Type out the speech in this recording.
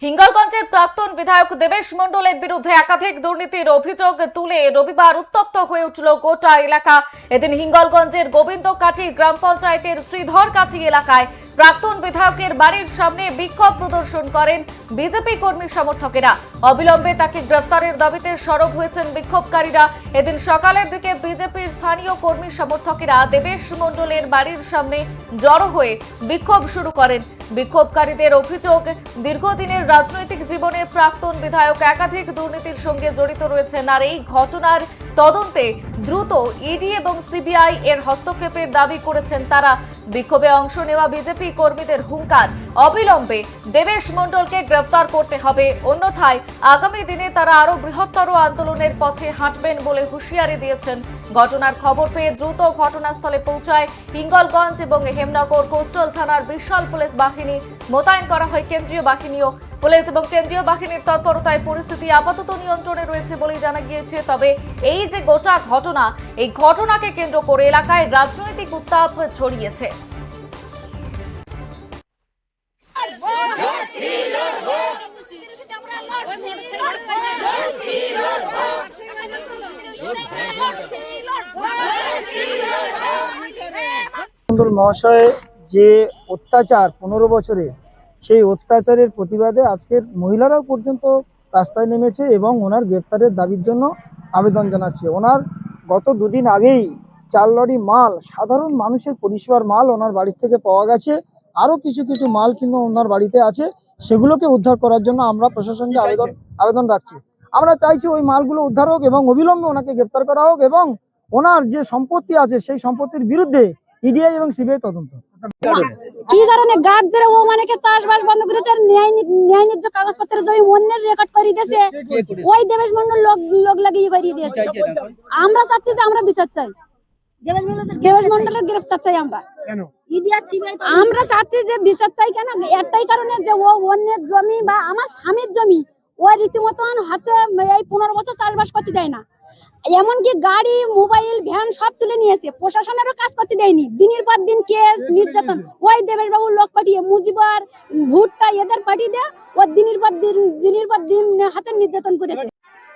হিঙ্গলগঞ্জের প্রাক্তন বিধায়ক দেবেশ মণ্ডলের বিরুদ্ধে একাধিক দুর্নীতির অভিযোগ তুলে রবিবার উত্তপ্ত হয়ে উঠল গোটা এলাকা। এদিন হিঙ্গলগঞ্জের গোবিন্দকাটি গ্রাম পঞ্চায়েতের শ্রীধরকাটি এলাকায় প্রাক্তন বিধায়কের বাড়ির সামনে বিক্ষোভ প্রদর্শন করেন বিজেপি কর্মী সমর্থকেরা। অবিলম্বে তাকে গ্রেফতারের দাবিতে সরব হয়েছেন বিক্ষোভকারীরা। এদিন সকালের দিকে বিজেপির স্থানীয় কর্মী সমর্থকেরা দেবেশ মণ্ডলের বাড়ির সামনে জড়ো হয়ে বিক্ষোভ শুরু করেন। বিক্ষোভকারীদের অভিযোগ, দীর্ঘদিনের রাজনৈতিক জীবনে প্রাক্তন বিধায়ক একাধিক দুর্নীতির সঙ্গে জড়িত রয়েছেন, আর এই ঘটনার তদন্তে দ্রুত ইডি এবং সিবিআই এর হস্তক্ষেপের দাবি করেছেন তারা। বিক্ষোভে অংশ নেওয়া বিজেপি কর্মীদের হুঙ্কার, অবিলম্বে দেবেশ মণ্ডলকে গ্রেফতার করতে হবে, অন্যথায় আগামী দিনে তারা আরো বৃহত্তর আন্দোলনের পথে হাঁটবেন বলে হুঁশিয়ারি দিয়েছেন। ঘটনার খবর পেয়ে দ্রুত ঘটনাস্থলে পৌঁছায় হিঙ্গলগঞ্জ এবং হেমনগর কোস্টাল থানার বিশাল পুলিশ বাহিনী। মোতায়েন করা হয় কেন্দ্রীয় বাহিনীও। পুলিশ এবং কেন্দ্রীয় বাহিনীর তৎপরতায় পরিস্থিতি আপাতত নিয়ন্ত্রণে রয়েছে বলেই জানা গিয়েছে। তবে এই যে গোটা ঘটনা, এই ঘটনাকে কেন্দ্র করে এলাকায় রাজনৈতিক উত্তাপ ছড়িয়েছে। মণ্ডল মহাশয় যে অত্যাচার 15 বছরে, সেই অত্যাচারের প্রতিবাদে আজকের মহিলারাও পর্যন্ত রাস্তায় নেমেছে এবং ওনার গ্রেপ্তারের দাবির জন্য আবেদন জানাচ্ছে। ওনার গত দুদিন আগেই 4 লরি মাল, সাধারণ মানুষের পরিষেবার মাল ওনার বাড়ি থেকে পাওয়া গেছে। আরও কিছু কিছু মাল কিন্তু ওনার বাড়িতে আছে, সেগুলোকে উদ্ধার করার জন্য আমরা প্রশাসনকে আবেদন রাখছি। আমরা চাইছি ওই মালগুলো উদ্ধার হোক এবং অবিলম্বে ওনাকে গ্রেপ্তার করা হোক এবং ওনার যে সম্পত্তি আছে সেই সম্পত্তির বিরুদ্ধে ইডিআই এবং সিবিআই তদন্ত। কি কারণে গাছ যারা ও মানে চাষবাস বন্ধ করেছে, ন্যায় ন্যায্য কাগজপত্রের জমি অন্যের রেকর্ড করে দিয়েছে, ওই দেবেশ মণ্ডল লোক লাগিয়ে করিয়ে দিয়েছে। আমরা চাচ্ছি যে আমরা বিচার চাই, দেবেশ মণ্ডলের গ্রেফতার চাই। আমরা চাচ্ছি যে বিচার চাই। কেন? একটাই কারণে যে ও অন্যের জমি বা আমার স্বামীর জমি ও রীতিমতন হাতে এই 15 বছর চাষবাস করতে দেয় না। এমনকি গাড়ি, মোবাইল, ভ্যান সব তুলে নিয়েছে, প্রশাসনেরও কাজ করতে দেয়নি। দিনের পর দিন কেস, নির্যাতন। ওই দেবেশ বাবুর লোক পাঠিয়ে মুজিবার, ভুট্টা এদের পাঠিয়ে দেয়, ও দিনের পর দিন হাতে নির্যাতন করেছে।